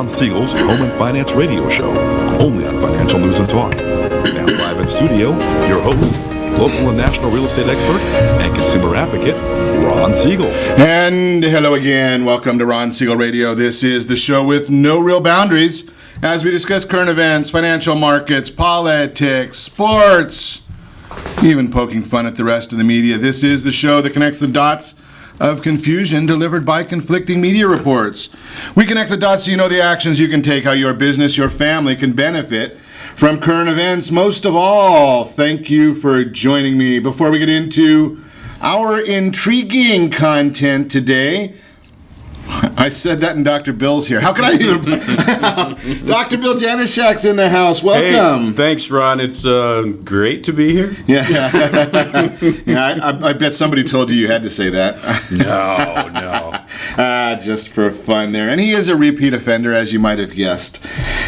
Ron Siegel's Home and Finance Radio Show, only on Financial News and Talk. Now live in studio, your host, local and national real estate expert and consumer advocate, Ron Siegel. And hello again. Welcome to Ron Siegel Radio. This is the show with no real boundaries as we discuss current events, financial markets, politics, sports, even poking fun at the rest of the media. This is the show that connects the dots of confusion delivered by conflicting media reports. We connect the dots so you know the actions you can take, how your business, your family can benefit from current events. Most of all, thank you for joining me. Before we get into our intriguing content today, I said that in Dr. Bill's here. How could I even? Dr. Bill Janeshak's in the house. Welcome. Hey, thanks, Ron. It's great to be here. Yeah, I bet somebody told you had to say that. No. Just for fun there. And he is a repeat offender, as you might have guessed.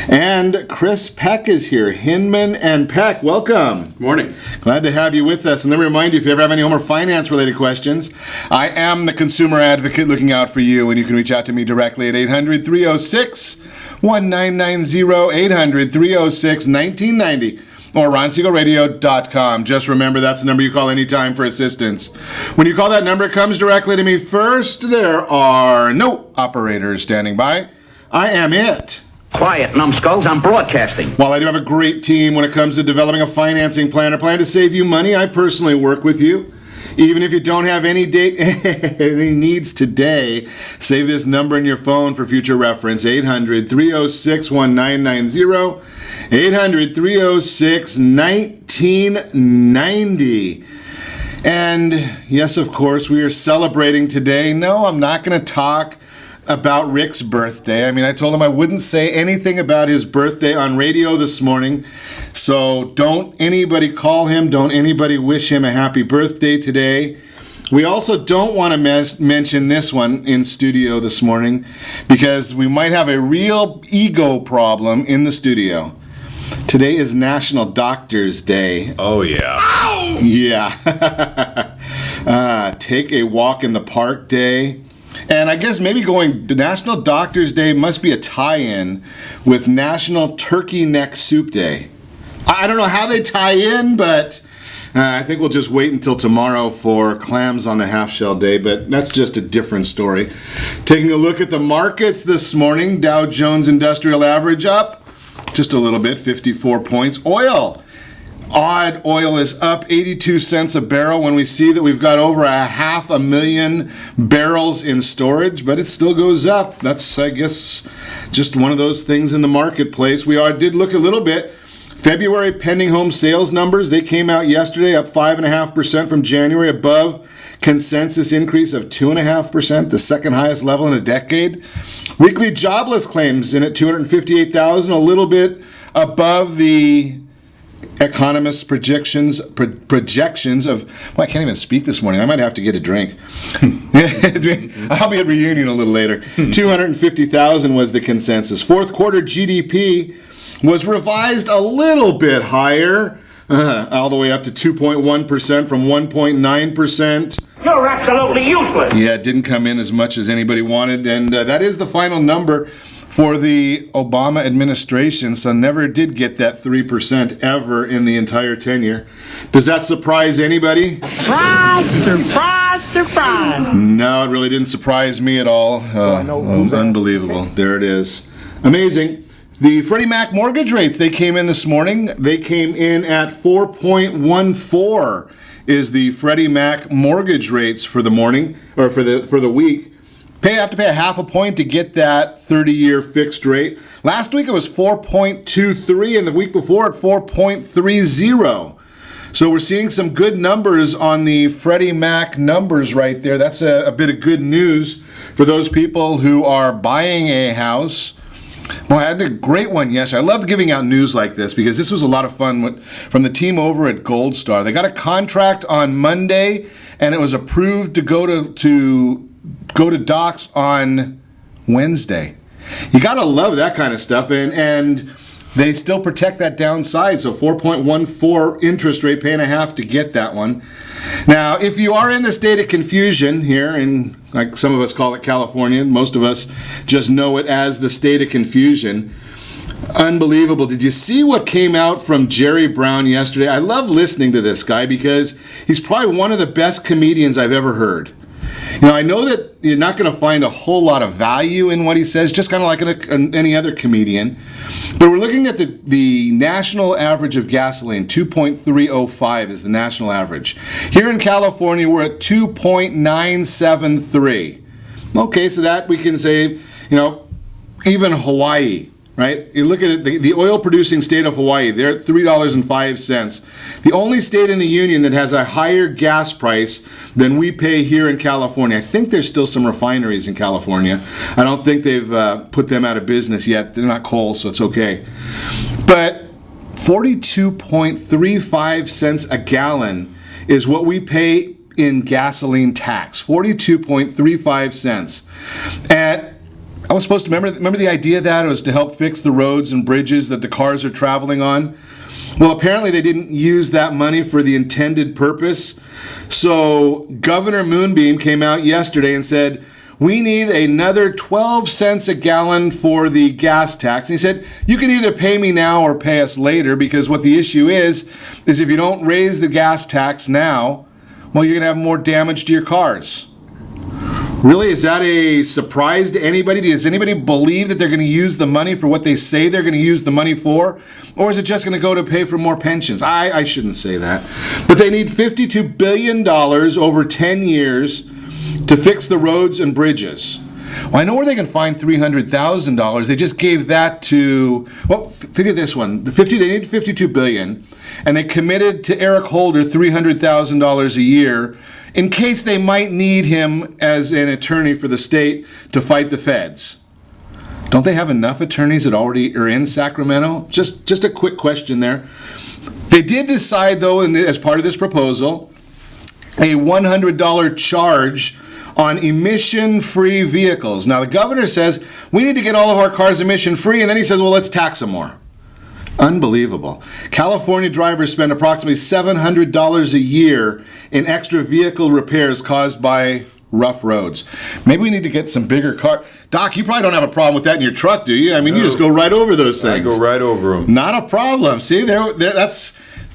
And Chris Peck is here. Hinman and Peck, welcome. Morning. Glad to have you with us. And let me remind you, if you ever have any home or finance-related questions, I am the consumer advocate looking out for you, and you can reach out to me directly at 800-306-1990, 800-306-1990, or ronsiegelradio.com. Just remember, that's the number you call anytime for assistance. When you call that number, it comes directly to me first. There are no operators standing by. I am it. Quiet, numbskulls, I'm broadcasting. While I do have a great team when it comes to developing a financing plan or plan to save you money, I personally work with you. Even if you don't have any needs today, save this number in your phone for future reference, 800-306-1990, 800-306-1990. And yes, of course, we are celebrating today. No, I'm not going to talk about Rick's birthday. I mean, I told him I wouldn't say anything about his birthday on radio this morning. So don't anybody call him, don't anybody wish him a happy birthday today. We also don't want to mention this one in studio this morning because we might have a real ego problem in the studio. Today is National Doctors Day. Oh, yeah. Ow! Yeah. Take a walk in the park day. And I guess maybe going to National Doctors Day must be a tie-in with National Turkey Neck Soup Day. I don't know how they tie in, but I think we'll just wait until tomorrow for clams on the half-shell day, but that's just a different story. Taking a look at the markets this morning, Dow Jones Industrial Average up just a little bit, 54 points. Oil is up 82 cents a barrel when we see that we've got over 500,000 barrels in storage, but it still goes up. That's, I guess, just one of those things in the marketplace. We did look a little bit. February pending home sales numbers, they came out yesterday up 5.5% from January, above consensus increase of 2.5%, the second highest level in a decade. Weekly jobless claims in at 258,000, a little bit above the economists' projections of, well, I can't even speak this morning. I might have to get a drink. I'll be at reunion a little later. 250,000 was the consensus. Fourth quarter GDP was revised a little bit higher, all the way up to 2.1% from 1.9%. You're absolutely useless. Yeah, it didn't come in as much as anybody wanted, and that is the final number for the Obama administration, so never did get that 3% ever in the entire tenure. Does that surprise anybody? Surprise! No, it really didn't surprise me at all. So I know who's unbelievable. asking. There it is. Amazing. The Freddie Mac mortgage rates, they came in this morning. They came in at 4.14 is the Freddie Mac mortgage rates for the morning, or for the week. Have to pay a half a point to get that 30-year fixed rate. Last week it was 4.23, and the week before at 4.30. So we're seeing some good numbers on the Freddie Mac numbers right there. That's a bit of good news for those people who are buying a house. Well, I had a great one yesterday. I love giving out news like this because this was a lot of fun from the team over at Gold Star. They got a contract on Monday, and it was approved to go to docs on Wednesday. You gotta love that kind of stuff, and they still protect that downside. So 4.14 interest rate, paying a half to get that one. Now, if you are in the state of confusion here, and like some of us call it California, most of us just know it as the state of confusion. Unbelievable. Did you see what came out from Jerry Brown yesterday? I love listening to this guy because he's probably one of the best comedians I've ever heard. You know, I know that you're not going to find a whole lot of value in what he says, just kind of like any other comedian. But we're looking at the national average of gasoline. 2.305 is the national average. Here in California, we're at 2.973. Okay, so that we can say, you know, even Hawaii, right? You look at it, the oil-producing state of Hawaii, they're at $3.05. The only state in the union that has a higher gas price than we pay here in California. I think there's still some refineries in California. I don't think they've put them out of business yet. They're not coal, so it's okay. But 42.35 cents a gallon is what we pay in gasoline tax. 42.35 cents. And I was supposed to remember the idea that it was to help fix the roads and bridges that the cars are traveling on. Well, apparently they didn't use that money for the intended purpose. So Governor Moonbeam came out yesterday and said, we need another 12 cents a gallon for the gas tax. And he said, you can either pay me now or pay us later, because what the issue is if you don't raise the gas tax now, well, you're going to have more damage to your cars. Really? Is that a surprise to anybody? Does anybody believe that they're going to use the money for what they say they're going to use the money for? Or is it just going to go to pay for more pensions? I shouldn't say that. But they need $52 billion over 10 years to fix the roads and bridges. Well, I know where they can find $300,000. They just gave that to, well, figure this one. They need $52 billion, and they committed to Eric Holder $300,000 a year in case they might need him as an attorney for the state to fight the feds. Don't they have enough attorneys that already are in Sacramento? Just a quick question there. They did decide, though, as part of this proposal, a $100 charge on emission-free vehicles. Now, the governor says, we need to get all of our cars emission-free, and then he says, well, let's tax them more. Unbelievable. California drivers spend approximately $700 a year in extra vehicle repairs caused by rough roads. Maybe we need to get some bigger car. Doc, you probably don't have a problem with that in your truck, do you? I mean, no. You just go right over those things. I go right over them. Not a problem. See,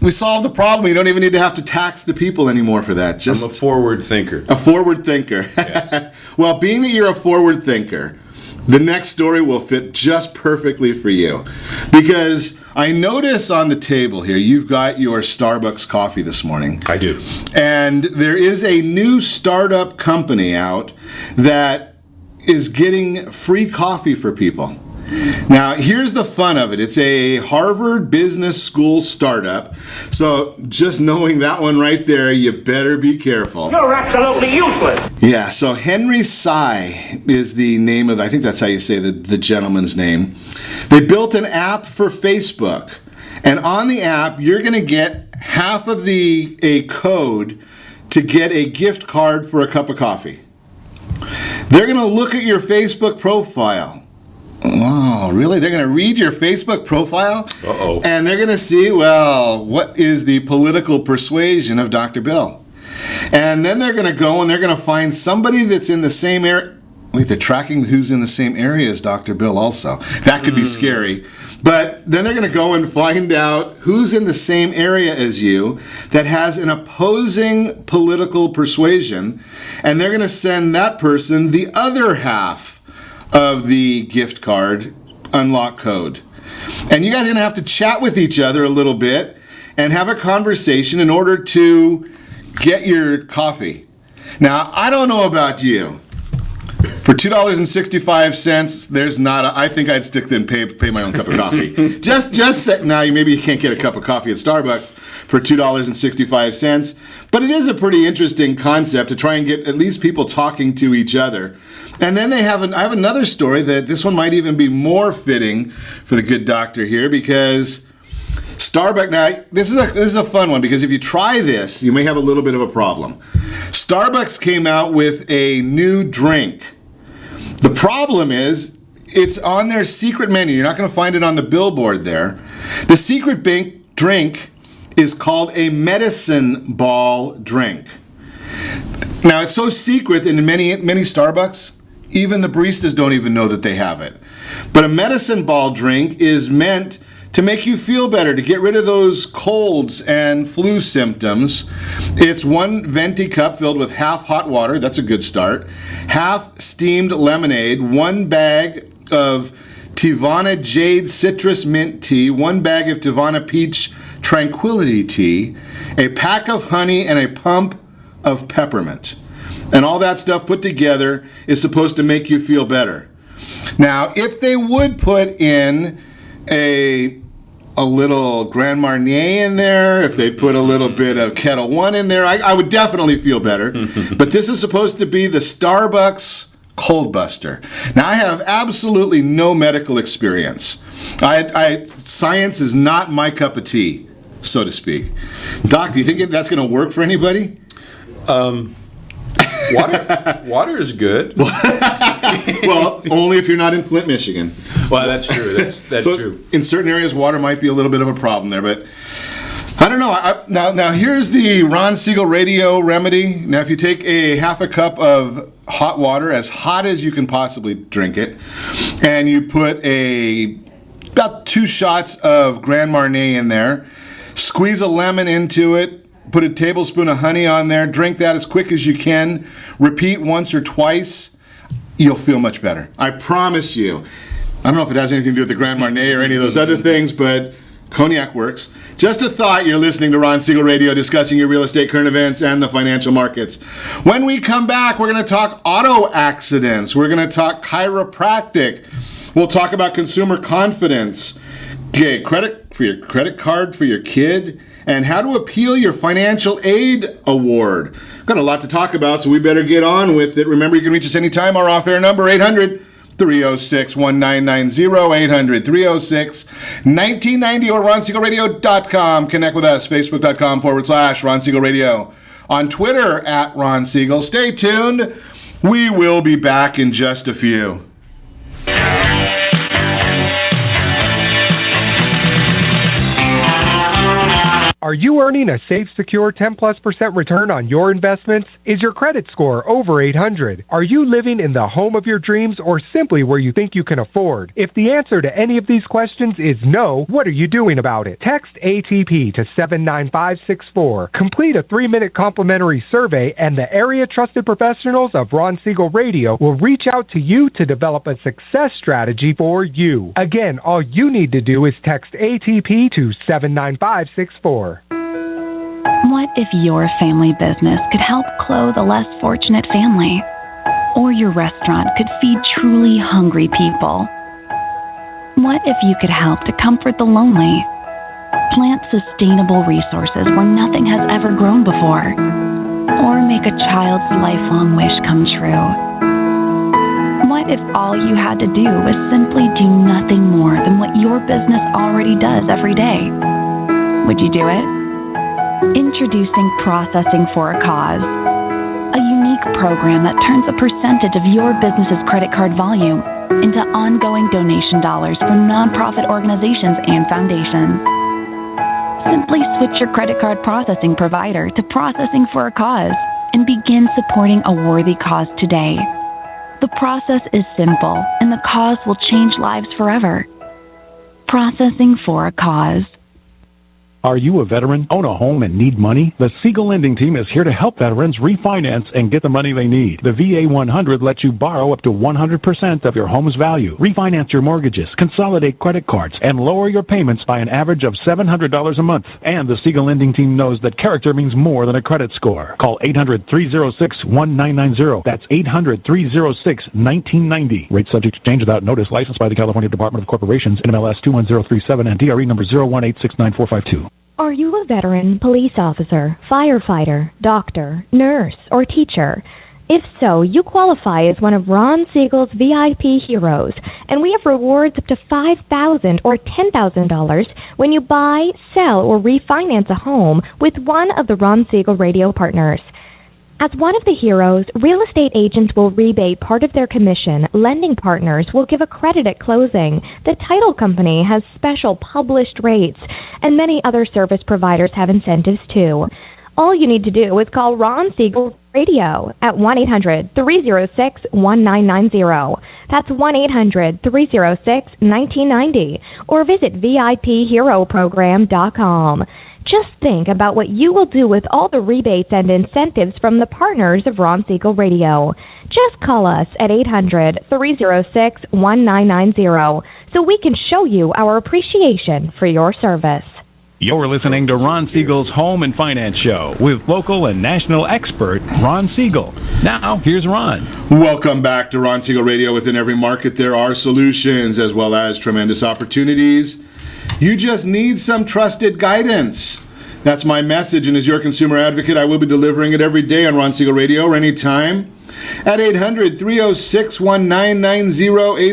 we solved the problem. You don't even need to have to tax the people anymore for that. I'm a forward thinker. A forward thinker. Yes. Well, being that you're a forward thinker, the next story will fit just perfectly for you. Because I notice on the table here, you've got your Starbucks coffee this morning. I do. And there is a new startup company out that is getting free coffee for people. Now, here's the fun of it. It's a Harvard Business School startup. So just knowing that one right there, you better be careful. You're absolutely useless. Yeah, so Henry Tsai is the name of, I think that's how you say the gentleman's name. They built an app for Facebook. And on the app, you're going to get half of a code to get a gift card for a cup of coffee. They're going to look at your Facebook profile. Oh, really? They're going to read your Facebook profile? Uh-oh. And they're going to see, well, what is the political persuasion of Dr. Bill? And then they're going to go and they're going to find somebody that's in the same area. Wait, they're tracking who's in the same area as Dr. Bill also. That could be scary. But then they're going to go and find out who's in the same area as you that has an opposing political persuasion. And they're going to send that person the other half of the gift card unlock code. And you guys are going to have to chat with each other a little bit and have a conversation in order to get your coffee. Now, I don't know about you. For $2.65, there's not I think I'd stick there and pay my own cup of coffee. Now, maybe you can't get a cup of coffee at Starbucks for $2.65, but it is a pretty interesting concept to try and get at least people talking to each other. And then I have another story that this one might even be more fitting for the good doctor here, because Starbucks, now this is a fun one, because if you try this, you may have a little bit of a problem. Starbucks came out with a new drink. The problem is It's on their secret menu. You're not going to find it on the billboard there. The secret drink is called a medicine ball drink. Now, it's so secret in many Starbucks, even the baristas don't even know that they have it. But a medicine ball drink is meant to make you feel better, to get rid of those colds and flu symptoms. It's one venti cup filled with half hot water, that's a good start, half steamed lemonade, 1 bag of Tivana Jade Citrus Mint Tea, 1 bag of Tivana Peach Tranquility Tea, a pack of honey, and a pump of peppermint. And all that stuff put together is supposed to make you feel better. Now, if they would put in a little Grand Marnier in there, if they put a little bit of Kettle One in there, I would definitely feel better. But this is supposed to be the Starbucks Cold Buster. Now, I have absolutely no medical experience. Science is not my cup of tea, so to speak. Doc, do you think that's going to work for anybody? Water is good. Well, only if you're not in Flint, Michigan. Well, that's true. That's so true. In certain areas, water might be a little bit of a problem there, but I don't know. Now here's the Ron Siegel radio remedy. Now, if you take a half a cup of hot water, as hot as you can possibly drink it, and you put about 2 shots of Grand Marnier in there, squeeze a lemon into it, put a tablespoon of honey on there, drink that as quick as you can, repeat once or twice, you'll feel much better. I promise you. I don't know if it has anything to do with the Grand Marnier or any of those other things, but cognac works. Just a thought. You're listening to Ron Siegel Radio, discussing your real estate, current events, and the financial markets. When we come back, we're going to talk auto accidents. We're going to talk chiropractic. We'll talk about consumer confidence. Okay, credit for your credit card for your kid, and how to appeal your financial aid award. Got a lot to talk about, so we better get on with it. Remember, you can reach us anytime. Our off-air number, 800-306-1990, 800-306-1990, or RonSiegelRadio.com. Connect with us, Facebook.com/Ron Siegel Radio. On Twitter, @Ron Siegel. Stay tuned. We will be back in just a few. Are you earning a safe, secure 10+% return on your investments? Is your credit score over 800? Are you living in the home of your dreams or simply where you think you can afford? If the answer to any of these questions is no, what are you doing about it? Text ATP to 79564. Complete a 3-minute complimentary survey, and the area trusted professionals of Ron Siegel Radio will reach out to you to develop a success strategy for you. Again, all you need to do is text ATP to 79564. What if your family business could help clothe a less fortunate family? Or your restaurant could feed truly hungry people? What if you could help to comfort the lonely? Plant sustainable resources where nothing has ever grown before? Or make a child's lifelong wish come true? What if all you had to do was simply do nothing more than what your business already does every day? Would you do it? Introducing Processing for a Cause, a unique program that turns a percentage of your business's credit card volume into ongoing donation dollars for nonprofit organizations and foundations. Simply switch your credit card processing provider to Processing for a Cause and begin supporting a worthy cause today. The process is simple, and the cause will change lives forever. Processing for a Cause. Are you a veteran, own a home, and need money? The Siegel Lending Team is here to help veterans refinance and get the money they need. The VA 100 lets you borrow up to 100% of your home's value, refinance your mortgages, consolidate credit cards, and lower your payments by an average of $700 a month. And the Siegel Lending Team knows that character means more than a credit score. Call 800-306-1990. That's 800-306-1990. Rates subject to change without notice. Licensed by the California Department of Corporations, NMLS 21037, and DRE number 018694452. Are you a veteran, police officer, firefighter, doctor, nurse, or teacher? If so, you qualify as one of Ron Siegel's VIP heroes, and we have rewards up to $5,000 or $10,000 when you buy, sell, or refinance a home with one of the Ron Siegel radio partners. As one of the heroes, real estate agents will rebate part of their commission. Lending partners will give a credit at closing. The title company has special published rates, and many other service providers have incentives too. All you need to do is call Ron Siegel Radio at 1-800-306-1990. That's 1-800-306-1990. Or visit VIPHeroProgram.com. Just think about what you will do with all the rebates and incentives from the partners of Ron Siegel Radio. Just call us at 800-306-1990 so we can show you our appreciation for your service. You're listening to Ron Siegel's Home and Finance Show with local and national expert Ron Siegel. Now, here's Ron. Welcome back to Ron Siegel Radio. Within every market, there are solutions as well as tremendous opportunities. You just need some trusted guidance. That's my message, and as your consumer advocate, I will be delivering it every day on Ron Siegel Radio or anytime at 800-306-1990,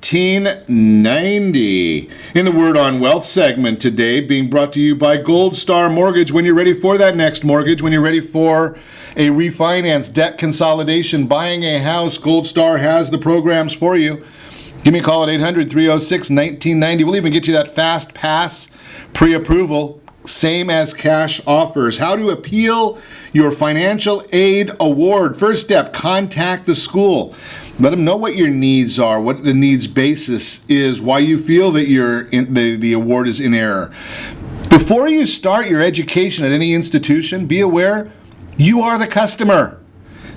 800-306-1990. In the Word on Wealth segment today, being brought to you by Gold Star Mortgage. When you're ready for that next mortgage, when you're ready for a refinance, debt consolidation, buying a house, Gold Star has the programs for you. Give me a call at 800-306-1990. We'll even get you that fast pass pre-approval, same as cash offers. How to appeal your financial aid award. First step, contact the school. Let them know what your needs are, what the needs basis is, why you feel that the award is in error. Before you start your education at any institution, be aware you are the customer.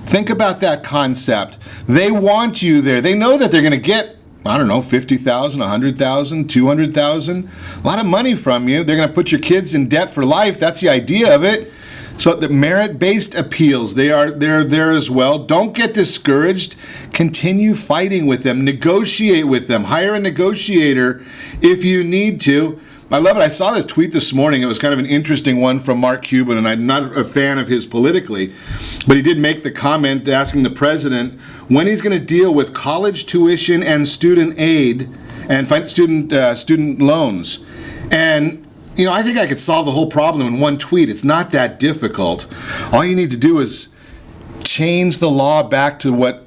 Think about that concept. They want you there. They know that they're going to get, I don't know, $50,000, $100,000, $200,000, a lot of money from you. They're going to put your kids in debt for life. That's the idea of it. So the merit-based appeals, they're there as well. Don't get discouraged. Continue fighting with them. Negotiate with them. Hire a negotiator if you need to. I love it. I saw this tweet this morning. It was kind of an interesting one from Mark Cuban, and I'm not a fan of his politically, but he did make the comment asking the president when he's going to deal with college tuition and student aid and student loans. And, you know, I think I could solve the whole problem in one tweet. It's not that difficult. All you need to do is change the law back to what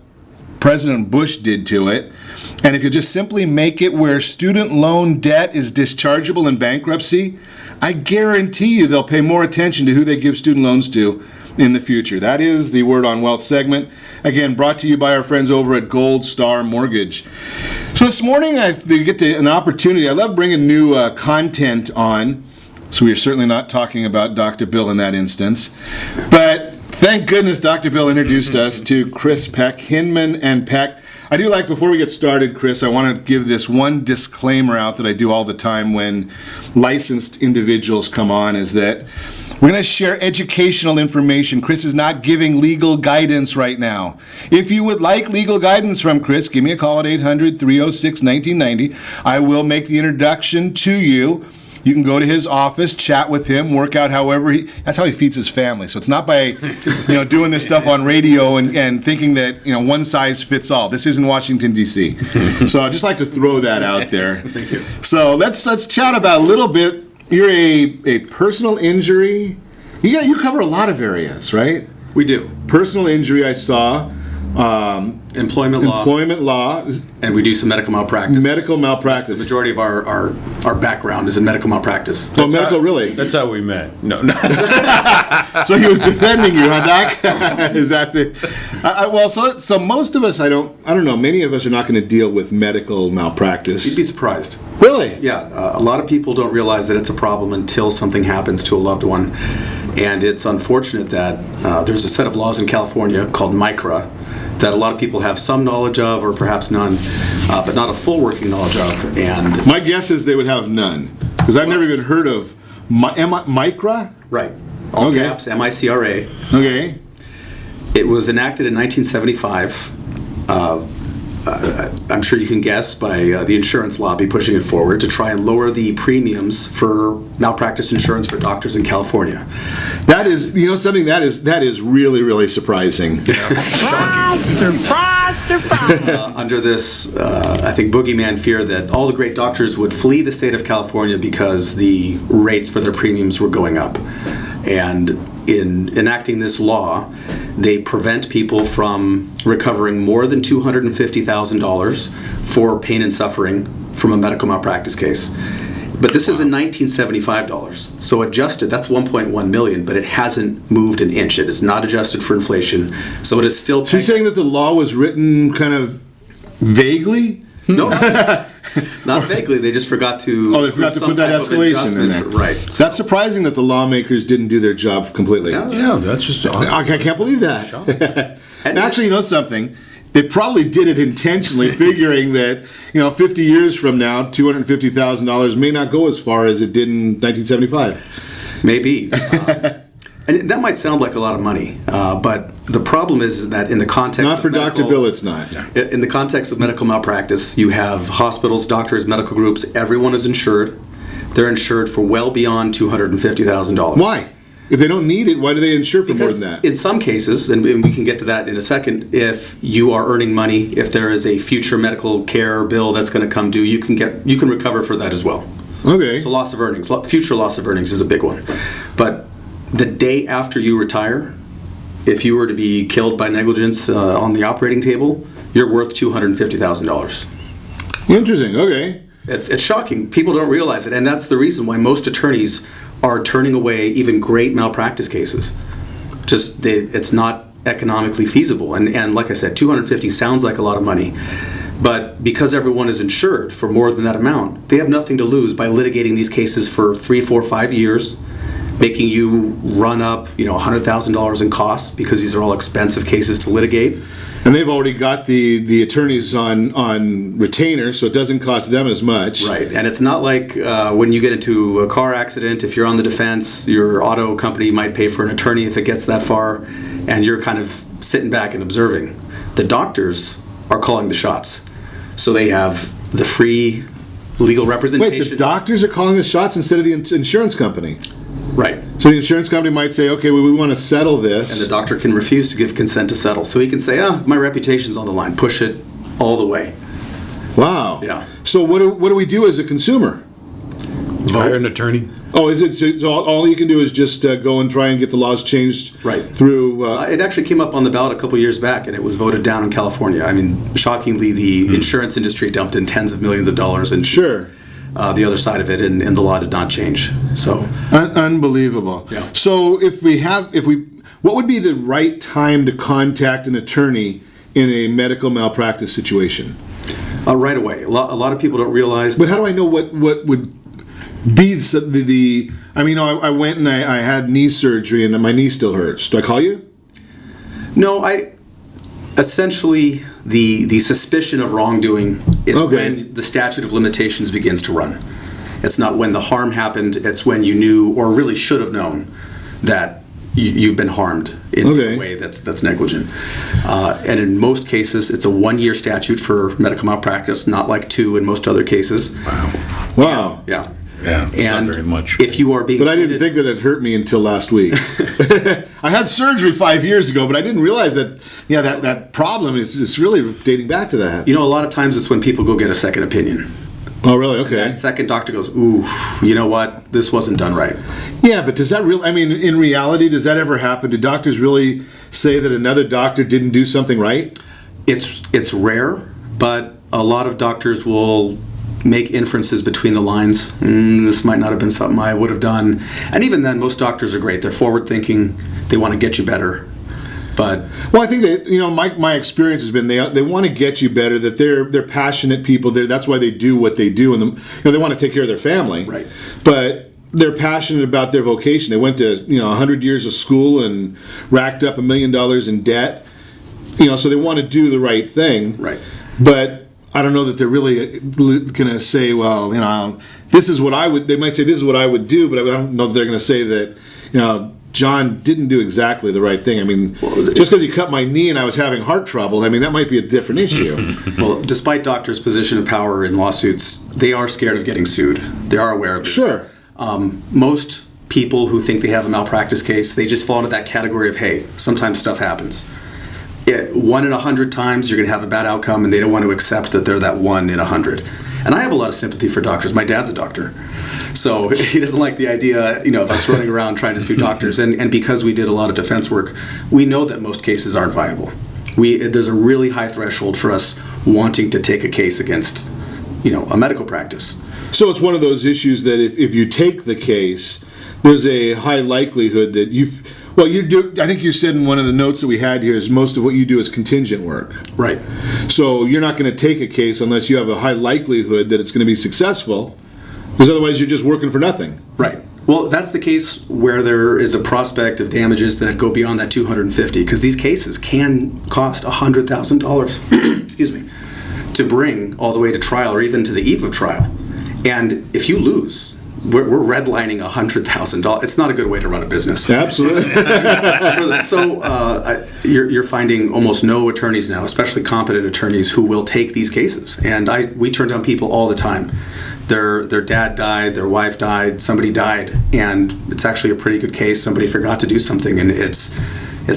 President Bush did to it. And if you just simply make it where student loan debt is dischargeable in bankruptcy, I guarantee you they'll pay more attention to who they give student loans to in the future. That is the Word on Wealth segment. Again, brought to you by our friends over at Gold Star Mortgage. So this morning, we get an opportunity. I love bringing new content on. So we're certainly not talking about Dr. Bill in that instance. But thank goodness Dr. Bill introduced us to Chris Peck, Hinman and Peck. I do like, before we get started, Chris, I want to give this one disclaimer out that I do all the time when licensed individuals come on, is that we're going to share educational information. Chris is not giving legal guidance right now. If you would like legal guidance from Chris, give me a call at 800-306-1990. I will make the introduction to you. You can go to his office, chat with him, work out however that's how he feeds his family. So it's not by, doing this stuff on radio and thinking that, one size fits all. This isn't Washington, D.C. So I'd just like to throw that out there. Thank you. So let's chat about a little bit. You're a personal injury. You cover a lot of areas, right? We do. Personal injury, I saw. Employment law. And we do some medical malpractice. Medical malpractice. The majority of our background is in medical malpractice. Really? That's how we met. No. So he was defending you, huh, Doc? Is that the? So most of us, I don't know. Many of us are not going to deal with medical malpractice. You'd be surprised. Really? Yeah. A lot of people don't realize that it's a problem until something happens to a loved one, and it's unfortunate that there's a set of laws in California called MICRA that a lot of people have some knowledge of, or perhaps none, but not a full working knowledge of. And my guess is they would have none, because I've never even heard of MICRA. Right. All caps, MICRA. Okay. It was enacted in 1975. I'm sure you can guess by the insurance lobby pushing it forward to try and lower the premiums for malpractice insurance for doctors in California. That is, something that is really, really surprising. Surprise! Under this, I think, boogeyman fear that all the great doctors would flee the state of California because the rates for their premiums were going up. And in enacting this law, they prevent people from recovering more than $250,000 for pain and suffering from a medical malpractice case. But this is in $1975. So adjusted, that's $1.1 million, but it hasn't moved an inch. It is not adjusted for inflation. So it is still... So you're saying that the law was written kind of vaguely? No, not vaguely. They just forgot to... Oh, they forgot to put that escalation in there. Right. That's surprising that the lawmakers didn't do their job completely. Yeah, that's just... I can't believe that. And actually, you know something? They probably did it intentionally, figuring that 50 years from now, $250,000 may not go as far as it did in 1975. Maybe, and that might sound like a lot of money, but the problem is that in the context not for Dr. Bill, it's not. In the context of medical malpractice, you have hospitals, doctors, medical groups. Everyone is insured. They're insured for well beyond $250,000. Why? If they don't need it, why do they insure for more than that? In some cases, and we can get to that in a second, if you are earning money, if there is a future medical care bill that's going to come due, you can recover for that as well. Okay. So loss of earnings, future loss of earnings is a big one. But the day after you retire, if you were to be killed by negligence on the operating table, you're worth $250,000. Interesting. Okay. It's shocking. People don't realize it, and that's the reason why most attorneys are turning away even great malpractice cases. It's not economically feasible. And like I said, $250 sounds like a lot of money. But because everyone is insured for more than that amount, they have nothing to lose by litigating these cases for 3, 4, 5 years, making you run up $100,000 in costs because these are all expensive cases to litigate. And they've already got the attorneys on retainer, so it doesn't cost them as much. Right, and it's not like when you get into a car accident, if you're on the defense, your auto company might pay for an attorney if it gets that far, and you're kind of sitting back and observing. The doctors are calling the shots. So they have the free legal representation. Wait, the doctors are calling the shots instead of the insurance company? Right. So the insurance company might say, okay, we want to settle this. And the doctor can refuse to give consent to settle. So he can say, my reputation's on the line. Push it all the way. Wow. Yeah. So what do we do as a consumer? Hire an attorney. Oh, is it so all you can do is just go and try and get the laws changed through... it actually came up on the ballot a couple years back, and it was voted down in California. I mean, shockingly, the insurance industry dumped in tens of millions of dollars into... Sure. The other side of it, and the law did not change. So unbelievable. Yeah. So what would be the right time to contact an attorney in a medical malpractice situation? Right away. A lot of people don't realize. But how do I know what would be the? I mean, I went and I had knee surgery and my knee still hurts. Do I call you? No, essentially. The suspicion of wrongdoing is when the statute of limitations begins to run. It's not when the harm happened, it's when you knew or really should have known that you've been harmed in a way that's negligent. And in most cases, it's a 1-year statute for medical malpractice, not like 2 in most other cases. Wow. Yeah. Yeah, and not very much. If you are being... But I didn't think that it hurt me until last week. I had surgery 5 years ago, but I didn't realize that, that problem is really dating back to that. A lot of times it's when people go get a second opinion. Oh, really? Okay. And that second doctor goes, ooh, you know what? This wasn't done right. Yeah, but does that really... I mean, in reality, does that ever happen? Do doctors really say that another doctor didn't do something right? It's rare, but a lot of doctors will... make inferences between the lines. This might not have been something I would have done. And even then, most doctors are great. They're forward-thinking. They want to get you better. But I think that my experience has been they want to get you better. That they're passionate people. That's why they do what they do, and they want to take care of their family. Right. But they're passionate about their vocation. They went to 100 years of school and racked up $1 million in debt. So they want to do the right thing. Right. But I don't know that they're really going to say, well, this is what I would... They might say, this is what I would do, but I don't know that they're going to say that, John didn't do exactly the right thing. I mean, just because he cut my knee and I was having heart trouble, I mean, that might be a different issue. Well, despite doctors' position of power in lawsuits, they are scared of getting sued. They are aware of this. Sure. Most people who think they have a malpractice case, they just fall into that category of, hey, sometimes stuff happens. 1 in 100 times you're going to have a bad outcome, and they don't want to accept that they're that 1 in 100. And I have a lot of sympathy for doctors. My dad's a doctor. So he doesn't like the idea, of us running around trying to sue doctors. And because we did a lot of defense work, we know that most cases aren't viable. There's a really high threshold for us wanting to take a case against, a medical practice. So it's one of those issues that if you take the case, there's a high likelihood that I think you said in one of the notes that we had here is most of what you do is contingent work. Right. So you're not going to take a case unless you have a high likelihood that it's going to be successful, because otherwise you're just working for nothing. Right. Well, that's the case where there is a prospect of damages that go beyond that $250, because these cases can cost $100,000, excuse me, to bring all the way to trial or even to the eve of trial. And if you lose, we're redlining $100,000. It's not a good way to run a business. Absolutely. So you're finding almost no attorneys now, especially competent attorneys, who will take these cases. And we turn down people all the time. Their dad died, their wife died, somebody died, and it's actually a pretty good case. Somebody forgot to do something, and it's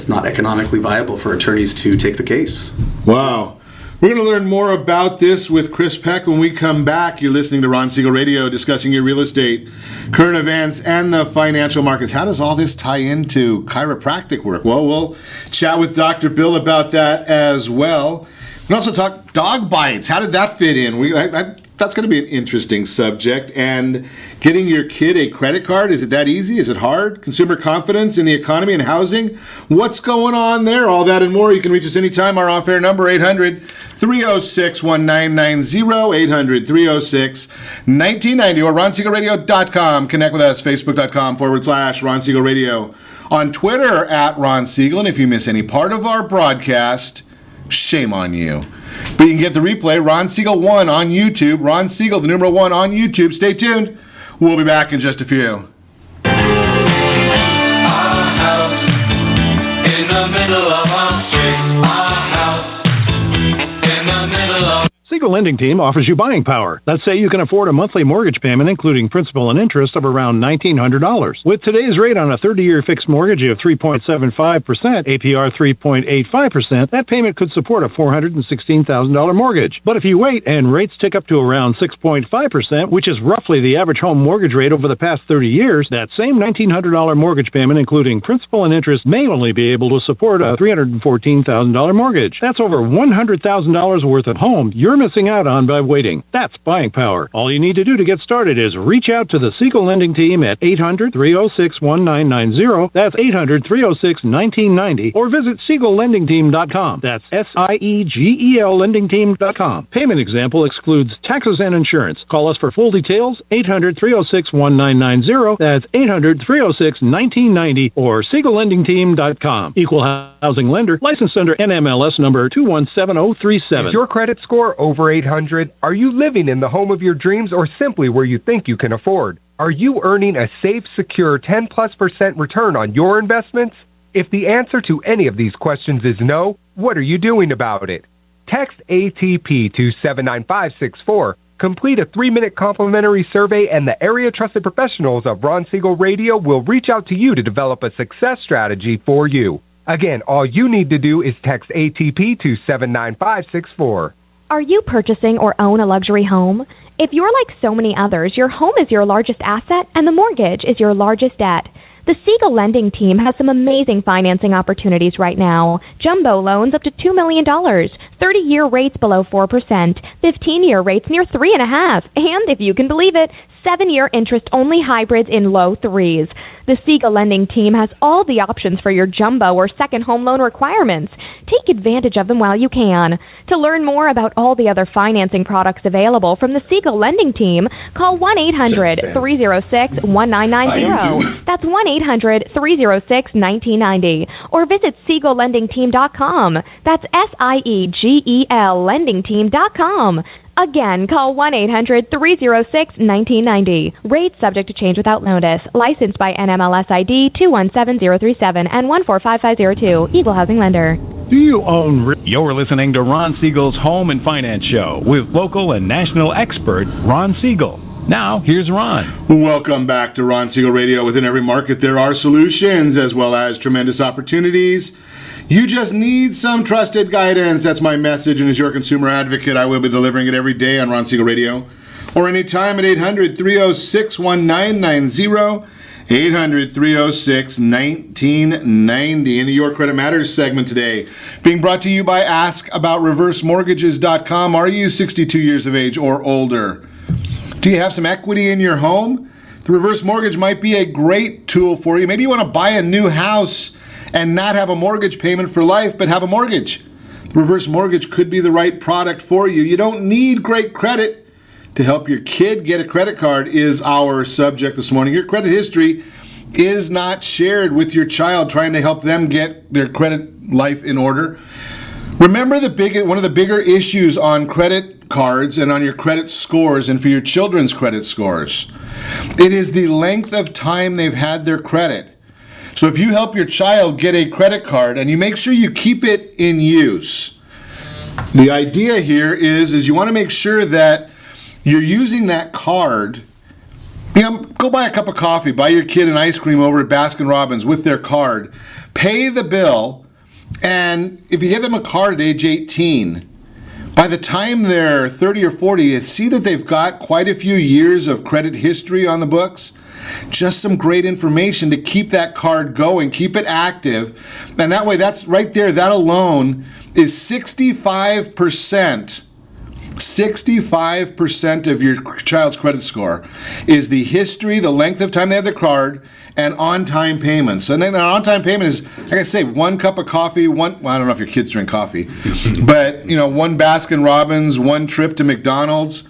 not economically viable for attorneys to take the case. Wow. We're going to learn more about this with Chris Peck when we come back. You're listening to Ron Siegel Radio, discussing your real estate, current events, and the financial markets. How does all this tie into chiropractic work? Well, we'll chat with Dr. Bill about that as well. We'll also talk dog bites. How did that fit in? That's going to be an interesting subject. And getting your kid a credit card, is it that easy? Is it hard? Consumer confidence in the economy and housing? What's going on there? All that and more. You can reach us anytime. Our off-air number, 800-306-1990, 800-306-1990, or RonSiegelRadio.com. Connect with us, Facebook.com/Ron Siegel Radio. On Twitter, @Ron Siegel. And if you miss any part of our broadcast, shame on you. But you can get the replay, Ron Siegel 1 on YouTube. Ron Siegel, the numeral 1 on YouTube. Stay tuned. We'll be back in just a few. Siegel Lending Team offers you buying power. Let's say you can afford a monthly mortgage payment, including principal and interest, of around $1,900. With today's rate on a 30-year fixed mortgage of 3.75%, APR 3.85%, that payment could support a $416,000 mortgage. But if you wait and rates tick up to around 6.5%, which is roughly the average home mortgage rate over the past 30 years, that same $1,900 mortgage payment, including principal and interest, may only be able to support a $314,000 mortgage. That's over $100,000 worth of home you're missing out on by waiting. That's buying power. All you need to do to get started is reach out to the Siegel Lending Team at 800-306-1990. That's 800-306-1990. Or visit SiegelLendingTeam.com. That's SIEGEL LendingTeam.com. Payment example excludes taxes and insurance. Call us for full details, 800-306-1990. That's 800-306-1990 or SiegelLendingTeam.com. Equal housing lender, licensed under NMLS number 217037. Is your credit score over 800? Are you living in the home of your dreams or simply where you think you can afford? Are you earning a safe, secure 10+% return on your investments? If the answer to any of these questions is no, what are you doing about it? Text ATP to 79564. Complete a 3-minute complimentary survey, and the area trusted professionals of Ron Siegel Radio will reach out to you to develop a success strategy for you. Again, all you need to do is text ATP to 79564. Are you purchasing or own a luxury home? If you're like so many others, your home is your largest asset and the mortgage is your largest debt. The Siegel Lending Team has some amazing financing opportunities right now. Jumbo loans up to $2 million, 30-year rates below 4%, 15-year rates near 3.5%, and if you can believe it, 7-year interest-only hybrids in low 3s. The Siegel Lending Team has all the options for your jumbo or second home loan requirements. Take advantage of them while you can. To learn more about all the other financing products available from the Siegel Lending Team, call 1-800-306-1990. That's 1-800-306-1990. Or visit SiegelLendingTeam.com. That's SIEGEL LendingTeam.com. Again, call 1-800-306-1990. Rates subject to change without notice. Licensed by NMLS ID 217037 and 145502. Equal housing lender. Do you own... You're listening to Ron Siegel's Home and Finance Show with local and national expert Ron Siegel. Now, here's Ron. Welcome back to Ron Siegel Radio. Within every market, there are solutions as well as tremendous opportunities. You just need some trusted guidance. That's my message, and as your consumer advocate, I will be delivering it every day on Ron Siegel Radio, or anytime at 800-306-1990, 800-306-1990. In the Your Credit Matters segment today, being brought to you by AskAboutReverseMortgages.com. Are you 62 years of age or older? Do you have some equity in your home? The reverse mortgage might be a great tool for you. Maybe you want to buy a new house and not have a mortgage payment for life, but have a mortgage. The reverse mortgage could be the right product for you. You don't need great credit to help your kid get a credit card is our subject this morning. Your credit history is not shared with your child, trying to help them get their credit life in order. Remember one of the bigger issues on credit cards and on your credit scores and for your children's credit scores. It is the length of time they've had their credit. So if you help your child get a credit card and you make sure you keep it in use, the idea here is you want to make sure that you're using that card. Go buy a cup of coffee, buy your kid an ice cream over at Baskin-Robbins with their card, pay the bill, and if you get them a card at age 18, by the time they're 30 or 40, you see that they've got quite a few years of credit history on the books. Just some great information to keep that card going, keep it active. And that way, that's right there, that alone is 65% of your child's credit score is the history, the length of time they have the card, and on-time payments. And then an on-time payment is, like I say, one cup of coffee, I don't know if your kids drink coffee, but one Baskin-Robbins, one trip to McDonald's.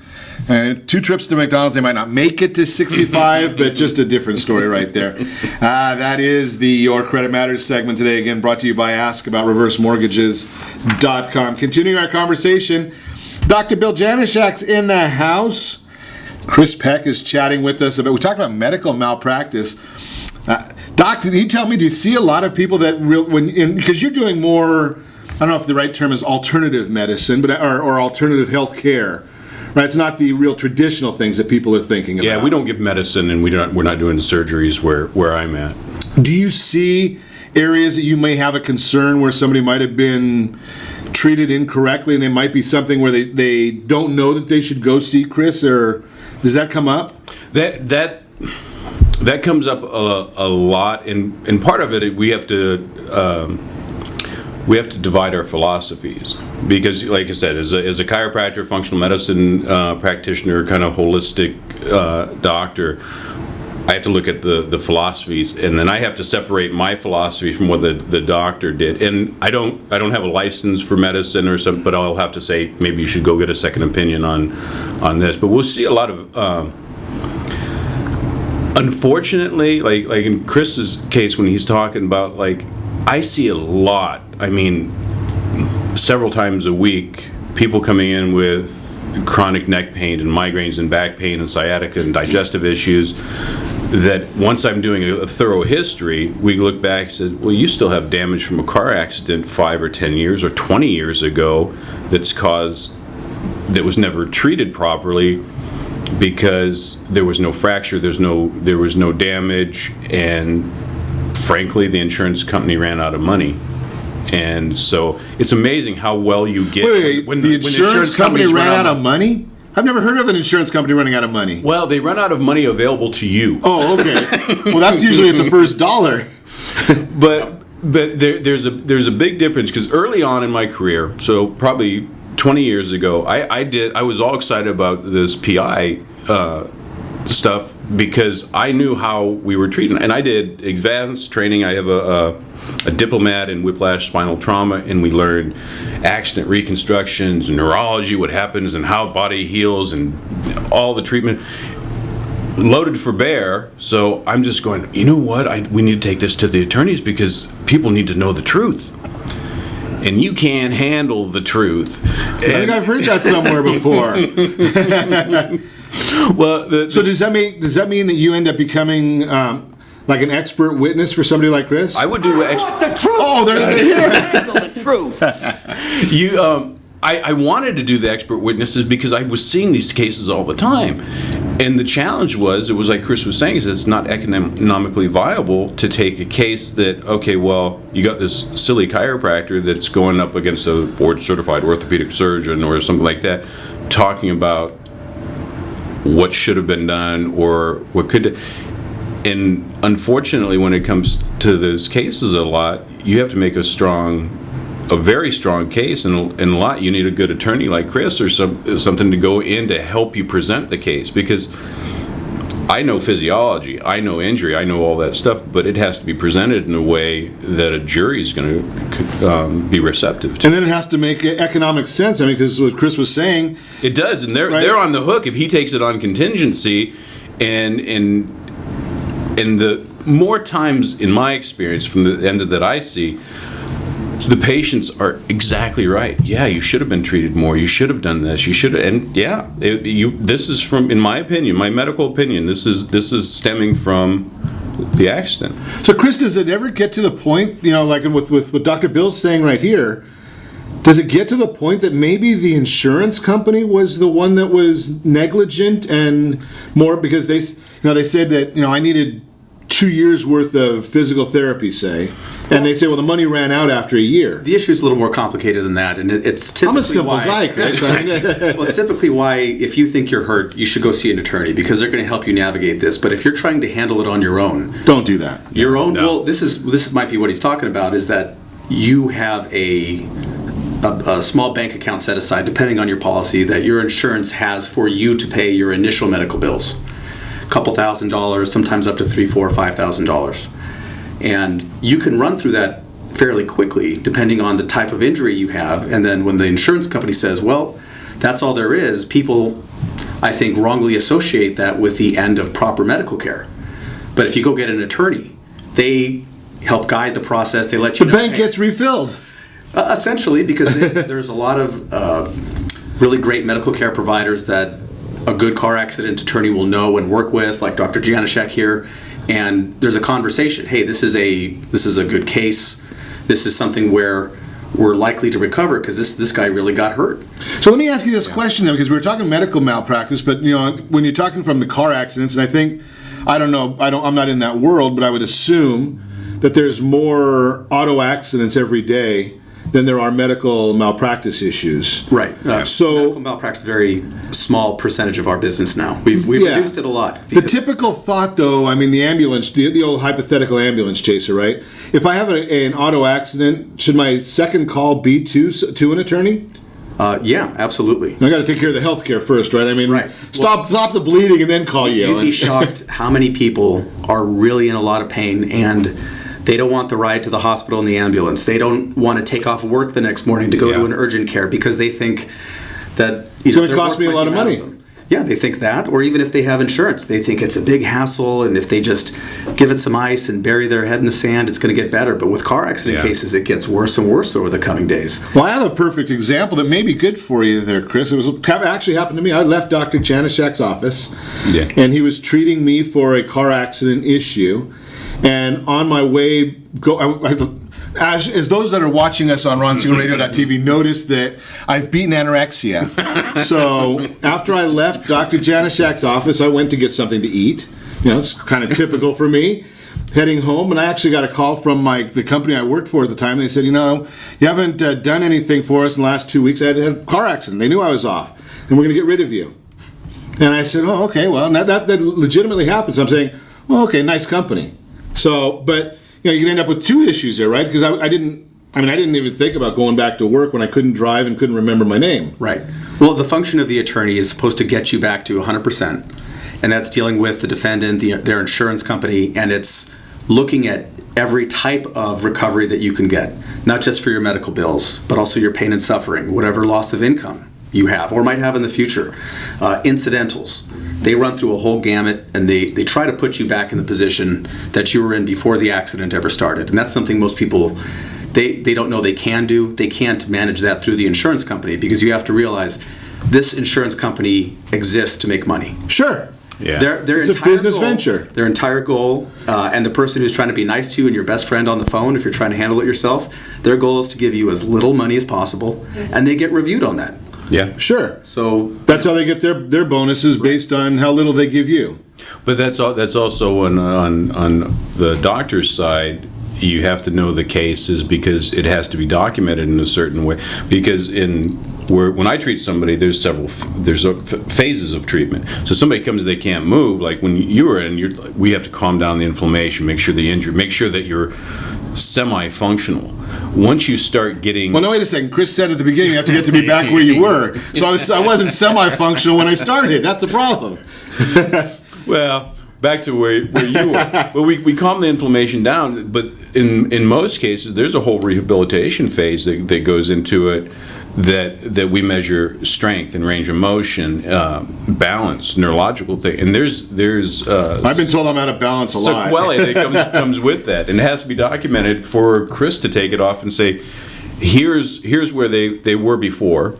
2 trips to McDonald's, they might not make it to 65, but just a different story right there. That is the Your Credit Matters segment today, again brought to you by AskAboutReverseMortgages.com. Continuing our conversation, Dr. Bill Janeshak's in the house. Chris Peck is chatting with us we talked about medical malpractice. Doc, can you tell me, do you see a lot of people that, because you're doing more, I don't know if the right term is alternative medicine, but or alternative health care. Right, it's not the real traditional things that people are thinking about. Yeah, we don't give medicine, and we're not doing the surgeries where I'm at. Do you see areas that you may have a concern where somebody might have been treated incorrectly, and there might be something where they don't know that they should go see Chris, or does that come up? That comes up a lot, and part of it we have to divide our philosophies, because, like I said, as a chiropractor, functional medicine practitioner, kind of holistic doctor, I have to look at the philosophies, and then I have to separate my philosophy from what the doctor did. And I don't have a license for medicine or something, but I'll have to say maybe you should go get a second opinion on this. But we'll see a lot of. Unfortunately, like in Chris's case, when he's talking about, I see a lot, several times a week, people coming in with chronic neck pain and migraines and back pain and sciatica and digestive issues, that once I'm doing a thorough history, we look back and say, well, you still have damage from a car accident 5 or 10 years or 20 years ago that was never treated properly, because there was no fracture, there was no damage, and frankly, the insurance company ran out of money. And so it's amazing how well you get. Wait, when the insurance company ran out of money? I've never heard of an insurance company running out of money. Well, they run out of money available to you. Oh, okay. Well, that's usually at the first dollar. But there's a big difference, because early on in my career, so probably 20 years ago, I was all excited about this PI stuff, because I knew how we were treating, and I did advanced training. I have a diplomat in whiplash spinal trauma, and we learned accident reconstructions, neurology, what happens and how body heals, and all the treatment loaded for bear. So I'm just going, you know what, we need to take this to the attorneys, because people need to know the truth, and you can't handle the truth. I think I've heard that somewhere before. Well, so does that mean that you end up becoming like an expert witness for somebody like Chris? I would do the truth. Oh, there's the truth. I wanted to do the expert witnesses because I was seeing these cases all the time, And the challenge was, it was like Chris was saying, is it's not economically viable to take a case that, okay, well, you got this silly chiropractor that's going up against a board-certified orthopedic surgeon or something like that, talking about what should have been done or what could. And unfortunately, when it comes to those cases a lot, you have to make a very strong case, and a lot you need a good attorney like Chris or something to go in to help you present the case, because I know physiology, I know injury, I know all that stuff, but it has to be presented in a way that a jury is going to be receptive to. And then it has to make economic sense. I mean, because what Chris was saying, it does, and they're on the hook if he takes it on contingency, and the more times in my experience from the end that I see, the patients are exactly right. Yeah, you should have been treated more. You should have done this. You should have, and yeah, this is from, in my opinion, my medical opinion, this is stemming from the accident. So, Chris, does it ever get to the point, like with what Dr. Bill's saying right here, does it get to the point that maybe the insurance company was the one that was negligent and more because they said that, I needed 2 years worth of physical therapy, say, and they say, well, the money ran out after a year. The issue is a little more complicated than that, and it's typically I'm a simple guy, Chris. Well, it's typically why, if you think you're hurt, you should go see an attorney, because they're going to help you navigate this. But if you're trying to handle it on your own, don't do that. Your own. No. Well, this might be what he's talking about, is that you have a small bank account set aside, depending on your policy, that your insurance has for you to pay your initial medical bills. Couple $1,000s, sometimes up to $3,000, $4,000, $5,000, and you can run through that fairly quickly, depending on the type of injury you have. And then when the insurance company says, "Well, that's all there is," people, I think, wrongly associate that with the end of proper medical care. But if you go get an attorney, they help guide the process. They let you know. The bank gets refilled. Essentially, because there's a lot of really great medical care providers that a good car accident attorney will know and work with, like Dr. Janeshak here, and there's a conversation. Hey, this is a good case. This is something where we're likely to recover because this guy really got hurt. So let me ask you this question, though, because we were talking medical malpractice, but when you're talking from the car accidents, and I think, I'm not in that world, but I would assume that there's more auto accidents every day than there are medical malpractice issues. Right. So medical malpractice is a very small percentage of our business now. We've reduced it a lot. The typical thought, though, the ambulance, the old hypothetical ambulance chaser, right? If I have an auto accident, should my second call be to an attorney? Yeah, absolutely. I got to take care of the health care first, right? Right. Stop the bleeding and then call you. You'd be shocked how many people are really in a lot of pain, and they don't want the ride to the hospital in the ambulance. They don't want to take off work the next morning to go to an urgent care because they think that it's going to cost me a lot of money. Yeah, they think that. Or even if they have insurance, they think it's a big hassle, and if they just give it some ice and bury their head in the sand, it's going to get better. But with car accident cases, it gets worse and worse over the coming days. Well, I have a perfect example that may be good for you there, Chris. It actually happened to me. I left Dr. Janeshak's office, and he was treating me for a car accident issue. And on my way, as those that are watching us on RonSiegelRadio.tv notice that I've beaten anorexia. So after I left Dr. Janeshak's office, I went to get something to eat. It's kind of typical for me. Heading home, and I actually got a call from the company I worked for at the time. They said, you haven't done anything for us in the last 2 weeks. I had a car accident. They knew I was off, and we're going to get rid of you. And I said, oh, okay, well, that legitimately happens. I'm saying, well, okay, nice company. So, but you can end up with two issues there, right? Because I didn't even think about going back to work when I couldn't drive and couldn't remember my name. Right. Well, the function of the attorney is supposed to get you back to 100%, and that's dealing with the defendant, their insurance company, and it's looking at every type of recovery that you can get, not just for your medical bills, but also your pain and suffering, whatever loss of income you have or might have in the future, incidentals. They run through a whole gamut, and they try to put you back in the position that you were in before the accident ever started. And that's something most people, they don't know they can do. They can't manage that through the insurance company, because you have to realize this insurance company exists to make money. Sure. Yeah. It's a business venture. Their entire goal, and the person who's trying to be nice to you and your best friend on the phone, if you're trying to handle it yourself, their goal is to give you as little money as possible, and they get reviewed on that. Yeah. Sure. So That's how they get their bonuses based on how little they give you. But that's also on the doctor's side. You have to know the cases because it has to be documented in a certain way. Because when I treat somebody, there's phases of treatment. So somebody comes, they can't move. Like when you were in, we have to calm down the inflammation, make sure the injury, make sure that you're semi-functional. Once you start getting... Well, no, wait a second. Chris said at the beginning you have to get to be back where you were. So I wasn't semi-functional when I started. That's the problem. Well, back to where you were. Well, we calm the inflammation down, but in most cases, there's a whole rehabilitation phase that goes into it that we measure strength and range of motion, balance, neurological thing. And there's I've been told I'm out of balance a lot. sequelae that comes with that. And it has to be documented for Chris to take it off and say, here's where they were before.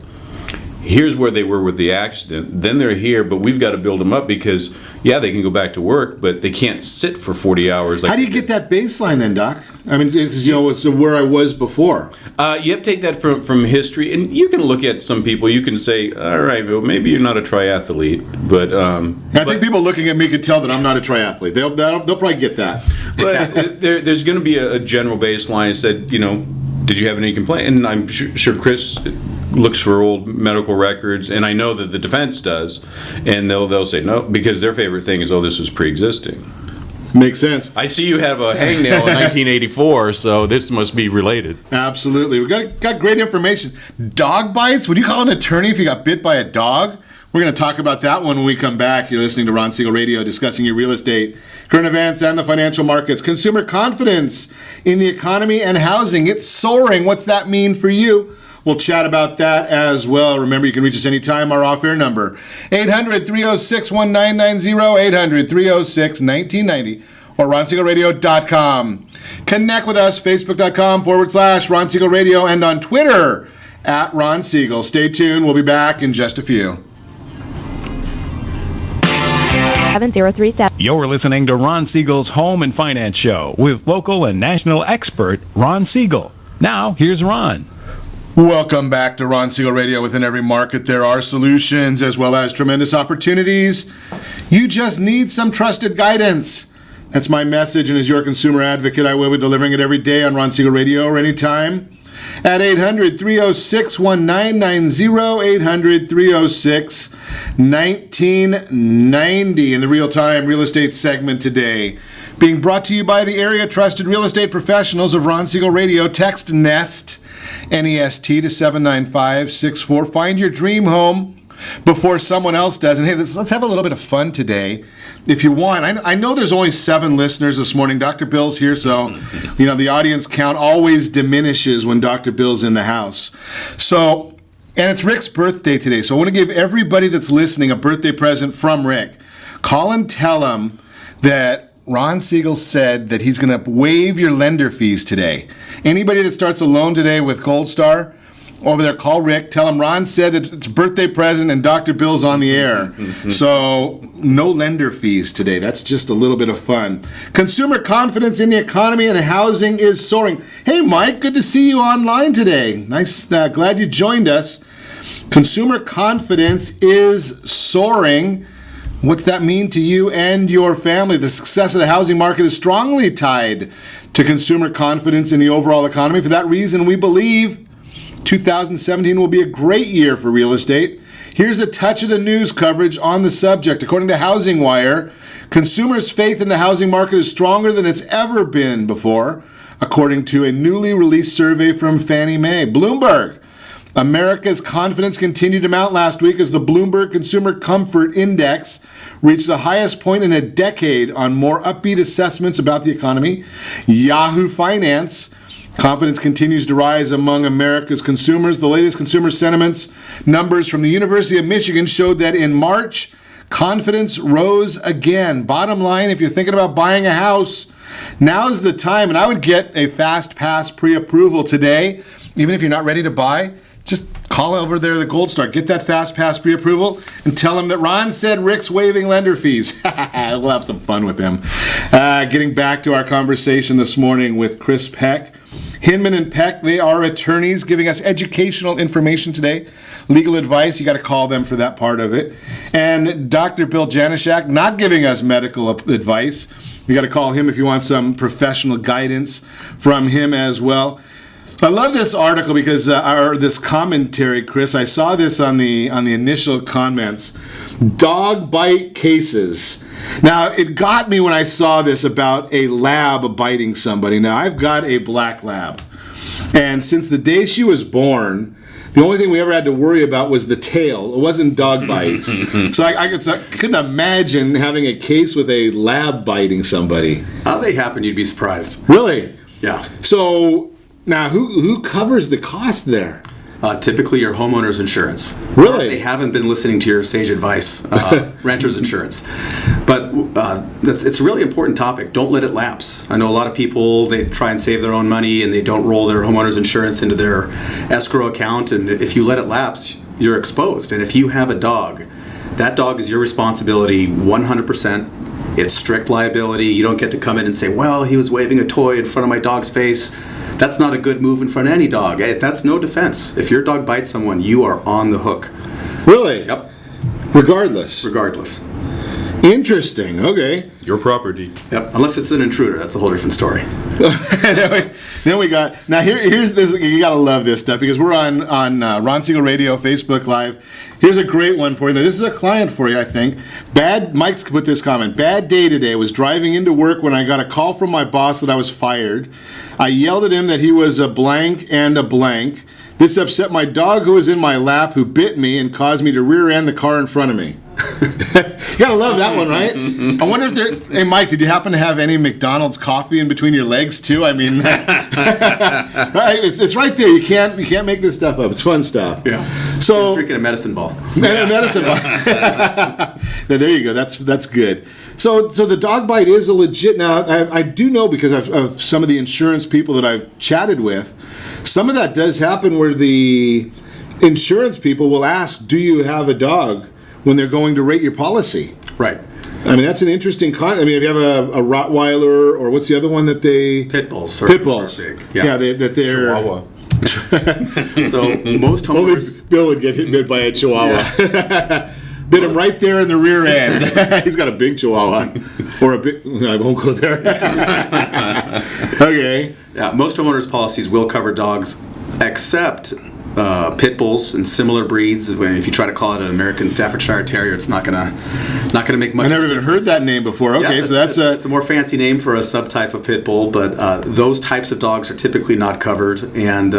Here's where they were with the accident. Then they're here, but we've got to build them up because, yeah, they can go back to work, but they can't sit for 40 hours. How do you get that baseline then, Doc? I mean, because, it's where I was before. You have to take that from history, and you can look at some people. You can say, all right, well, maybe you're not a triathlete, but... I think people looking at me could tell that I'm not a triathlete. They'll probably get that. But there's going to be a general baseline. It said, did you have any complaint? And I'm sure Chris looks for old medical records, and I know that the defense does, and they'll say no, because their favorite thing is, this was pre-existing. Makes sense. I see you have a hangnail in 1984, so this must be related. Absolutely. We got great information. Dog bites? Would you call an attorney if you got bit by a dog? We're going to talk about that when we come back. You're listening to Ron Siegel Radio, discussing your real estate, current events, and the financial markets. Consumer confidence in the economy and housing. It's soaring. What's that mean for you? We'll chat about that as well. Remember, you can reach us anytime. Our off-air number, 800-306-1990, 800-306-1990, or RonSiegelRadio.com. Connect with us, Facebook.com/Ron Siegel Radio, and on Twitter, @Ron Siegel. Stay tuned. We'll be back in just a few. 7037. You're listening to Ron Siegel's Home and Finance Show with local and national expert Ron Siegel. Now, here's Ron. Welcome back to Ron Siegel Radio. Within every market, there are solutions as well as tremendous opportunities. You just need some trusted guidance. That's my message, and as your consumer advocate, I will be delivering it every day on Ron Siegel Radio or anytime at 800-306-1990, 800-306-1990 in the real-time real estate segment today. Being brought to you by the area trusted real estate professionals of Ron Siegel Radio. Text NEST, N-E-S-T, to 79564. Find your dream home before someone else does. And hey, let's have a little bit of fun today, if you want. I know there's only 7 listeners this morning. Dr. Bill's here, so the audience count always diminishes when Dr. Bill's in the house. So, and it's Rick's birthday today, so I want to give everybody that's listening a birthday present from Rick. Call and tell him that Ron Siegel said that he's going to waive your lender fees today. Anybody that starts a loan today with Gold Star, over there, call Rick. Tell him Ron said that it's a birthday present and Dr. Bill's on the air. So no lender fees today. That's just a little bit of fun. Consumer confidence in the economy and housing is soaring. Hey, Mike, good to see you online today. Nice. Glad you joined us. Consumer confidence is soaring. What's that mean to you and your family? The success of the housing market is strongly tied to consumer confidence in the overall economy. For that reason, we believe 2017 will be a great year for real estate. Here's a touch of the news coverage on the subject. According to Housing Wire, consumers' faith in the housing market is stronger than it's ever been before, according to a newly released survey from Fannie Mae. Bloomberg. America's confidence continued to mount last week as the Bloomberg Consumer Comfort Index reached the highest point in a decade on more upbeat assessments about the economy. Yahoo Finance. Confidence continues to rise among America's consumers. The latest consumer sentiments numbers from the University of Michigan showed that in March, confidence rose again. Bottom line, if you're thinking about buying a house, now's the time. And I would get a fast pass pre-approval today, even if you're not ready to buy. Just call over there to the Gold Star, get that fast pass pre-approval, and tell them that Ron said Rick's waiving lender fees. We'll have some fun with them. Getting back to our conversation this morning with Chris Peck. Hinman and Peck, they are attorneys giving us educational information today. Legal advice, you got to call them for that part of it. And Dr. Bill Janeshak, not giving us medical advice. You got to call him if you want some professional guidance from him as well. I love this article because, or this commentary, Chris. I saw this on the initial comments. Dog bite cases. Now, it got me when I saw this about a lab biting somebody. Now, I've got a black lab, and since the day she was born, the only thing we ever had to worry about was the tail. It wasn't dog bites. So I couldn't imagine having a case with a lab biting somebody. How they happen, you'd be surprised. Really? Yeah. So now, who covers the cost there? Typically your homeowner's insurance. Really? They haven't been listening to your sage advice, renter's insurance. But it's a really important topic. Don't let it lapse. I know a lot of people, they try and save their own money and they don't roll their homeowner's insurance into their escrow account. And if you let it lapse, you're exposed. And if you have a dog, that dog is your responsibility 100%. It's strict liability. You don't get to come in and say, well, he was waving a toy in front of my dog's face. That's not a good move in front of any dog. That's no defense. If your dog bites someone, you are on the hook. Really? Yep. Regardless. Interesting. Okay. Your property. Yep. Unless it's an intruder, that's a whole different story. Then we got here's this. You gotta love this stuff because we're on Ron Siegel Radio, Facebook Live. Here's a great one for you. Now, this is a client for you, I think. Mike's put this comment. Bad day today. Was driving into work when I got a call from my boss that I was fired. I yelled at him that he was a blank and a blank. This upset my dog who was in my lap, who bit me and caused me to rear-end the car in front of me. You gotta love that one, right? I wonder if there. Hey, Mike, did you happen to have any McDonald's coffee in between your legs too? I mean, right? It's right there. You can't make this stuff up. It's fun stuff. Yeah. So drinking a medicine ball. A medicine ball. There you go. That's good. So the dog bite is a legit. Now I do know because of some of the insurance people that I've chatted with. Some of that does happen where the insurance people will ask, "Do you have a dog?" when they're going to rate your policy. Right. I mean, that's an interesting if you have a Rottweiler, or what's the other one that they... Pit bulls. Pit bulls. Big. Yeah, that they're... Chihuahua. So most homeowners... Only Bill would get bit by a Chihuahua. Yeah. Bit him right there in the rear end. He's got a big Chihuahua. Or a big... I won't go there. Okay. Yeah, most homeowners' policies will cover dogs, except... pit bulls and similar breeds. If you try to call it an American Staffordshire Terrier, it's not gonna make much. I've never even heard that name before. Okay, yeah, so it's a more fancy name for a subtype of pit bull, but those types of dogs are typically not covered, and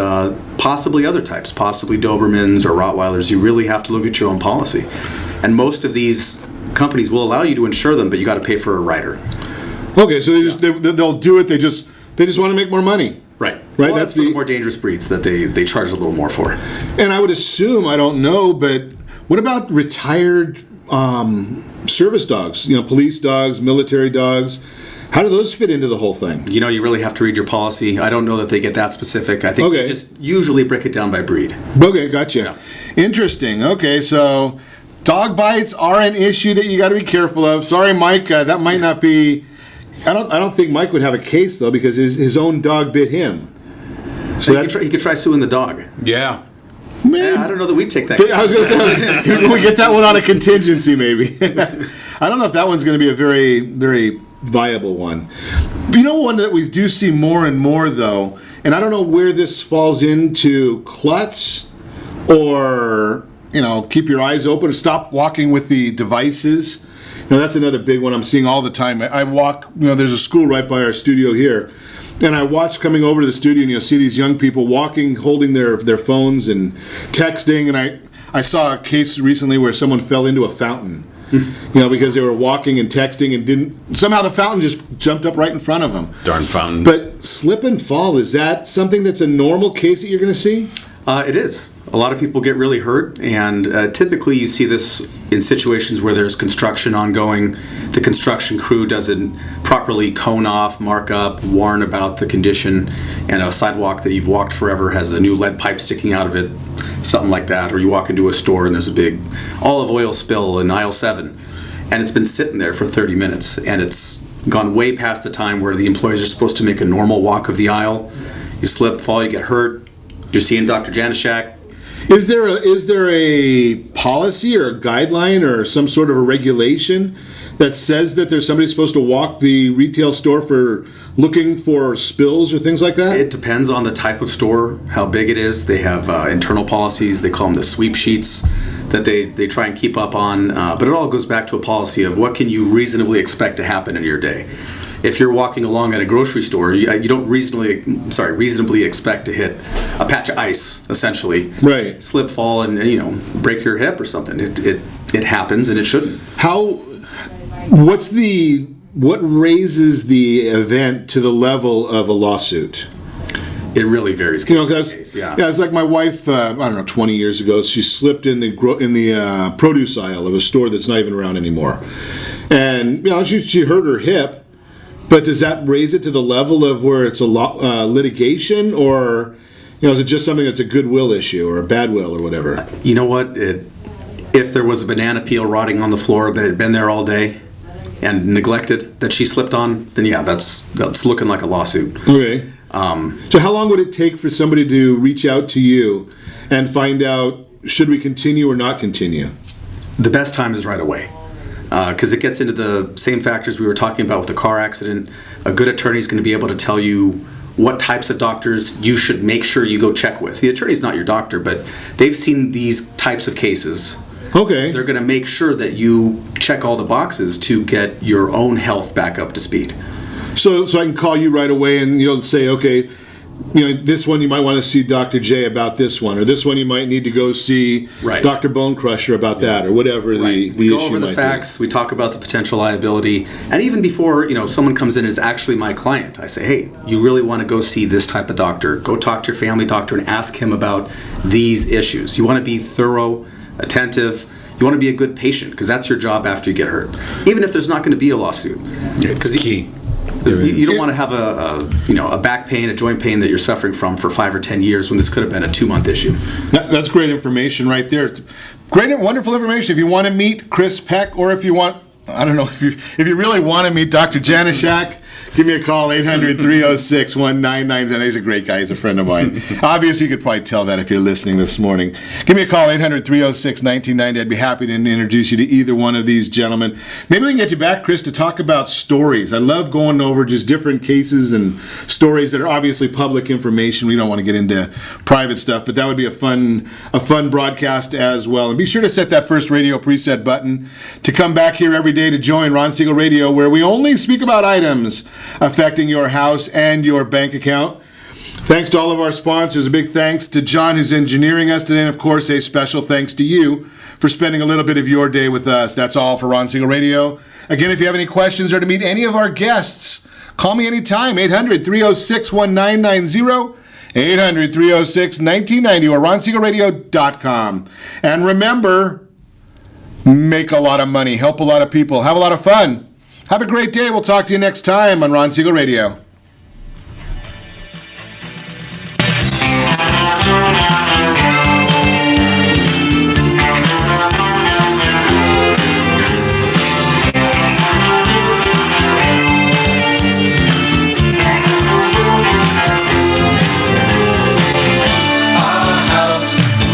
possibly other types, possibly Dobermans or Rottweilers. You really have to look at your own policy, and most of these companies will allow you to insure them, but you got to pay for a rider. Okay, so they'll do it. They just want to make more money. Right. Right. Well, that's the more dangerous breeds that they charge a little more for. And I would assume, I don't know, but what about retired service dogs? Police dogs, military dogs. How do those fit into the whole thing? You really have to read your policy. I don't know that they get that specific. I think they just usually break it down by breed. Okay, gotcha. Yeah. Interesting. Okay, so dog bites are an issue that you got to be careful of. Sorry, Mike, that might not be. I don't think Mike would have a case though because his own dog bit him. So he could try suing the dog. Yeah. Man, I don't know that we'd take that. I was going to say, we get that one on a contingency maybe. I don't know if that one's going to be a very, very viable one. One that we do see more and more though, and I don't know where this falls into klutz or keep your eyes open or stop walking with the devices. That's another big one I'm seeing all the time. I walk, there's a school right by our studio here, and I watch coming over to the studio, and you'll see these young people walking, holding their phones and texting, and I saw a case recently where someone fell into a fountain, because they were walking and texting and somehow the fountain just jumped up right in front of them. Darn fountain. But slip and fall, is that something that's a normal case that you're going to see? It is. A lot of people get really hurt, and typically you see this in situations where there's construction ongoing. The construction crew doesn't properly cone off, mark up, warn about the condition, and a sidewalk that you've walked forever has a new lead pipe sticking out of it, something like that. Or you walk into a store and there's a big olive oil spill in aisle 7, and it's been sitting there for 30 minutes, and it's gone way past the time where the employees are supposed to make a normal walk of the aisle. You slip, fall, you get hurt. You're seeing Dr. Janeshak. Is there a policy or a guideline or some sort of a regulation that says that there's somebody supposed to walk the retail store for looking for spills or things like that? It depends on the type of store, how big it is. They have internal policies. They call them the sweep sheets that they try and keep up on. But it all goes back to a policy of what can you reasonably expect to happen in your day. If you're walking along at a grocery store, you don't reasonably expect to hit a patch of ice, essentially. Right. Slip, fall, and break your hip or something. It happens, and it shouldn't. What raises the event to the level of a lawsuit? It really varies. It's like my wife. I don't know, 20 years ago, she slipped in the produce aisle of a store that's not even around anymore, and she hurt her hip. But does that raise it to the level of where it's a litigation, or is it just something that's a goodwill issue or a bad will or whatever? You know what? If there was a banana peel rotting on the floor that had been there all day and neglected that she slipped on, then yeah, that's looking like a lawsuit. Okay. So how long would it take for somebody to reach out to you and find out should we continue or not continue? The best time is right away. Because it gets into the same factors we were talking about with the car accident. A good attorney is going to be able to tell you what types of doctors you should make sure you go check with. The attorney's not your doctor, but they've seen these types of cases. Okay. They're going to make sure that you check all the boxes to get your own health back up to speed. So I can call you right away and you'll say, okay, this one you might want to see Dr. J about this one, or this one you might need to go see Dr. Bone Crusher about that, or whatever the issue might be. We go over the facts, we talk about the potential liability, and even before someone comes in as actually my client, I say, hey, you really want to go see this type of doctor. Go talk to your family doctor and ask him about these issues. You want to be thorough, attentive. You want to be a good patient, because that's your job after you get hurt. Even if there's not going to be a lawsuit. It's key. You don't want to have a back pain, a joint pain that you're suffering from for 5 or 10 years when this could have been a 2-month issue. That's great information right there. Great and wonderful information. If you want to meet Chris Peck, or if you want, I don't know, if you really want to meet Dr. Janeshak, give me a call, 800-306-1990. He's a great guy. He's a friend of mine. Obviously, you could probably tell that if you're listening this morning. Give me a call, 800-306-1990. I'd be happy to introduce you to either one of these gentlemen. Maybe we can get you back, Chris, to talk about stories. I love going over just different cases and stories that are obviously public information. We don't want to get into private stuff, but that would be a fun broadcast as well. And be sure to set that first radio preset button to come back here every day to join Ron Siegel Radio, where we only speak about items affecting your house and your bank account. Thanks to all of our sponsors. A big thanks to John, who's engineering us today, and of course a special thanks to you for spending a little bit of your day with us. That's all for Ron Siegel Radio. Again, if you have any questions or to meet any of our guests, call me anytime, 800-306-1990, 800-306-1990, or ronsiegelradio.com. And remember, make a lot of money, help a lot of people, have a lot of fun. Have a great day. We'll talk to you next time on Ron Siegel Radio.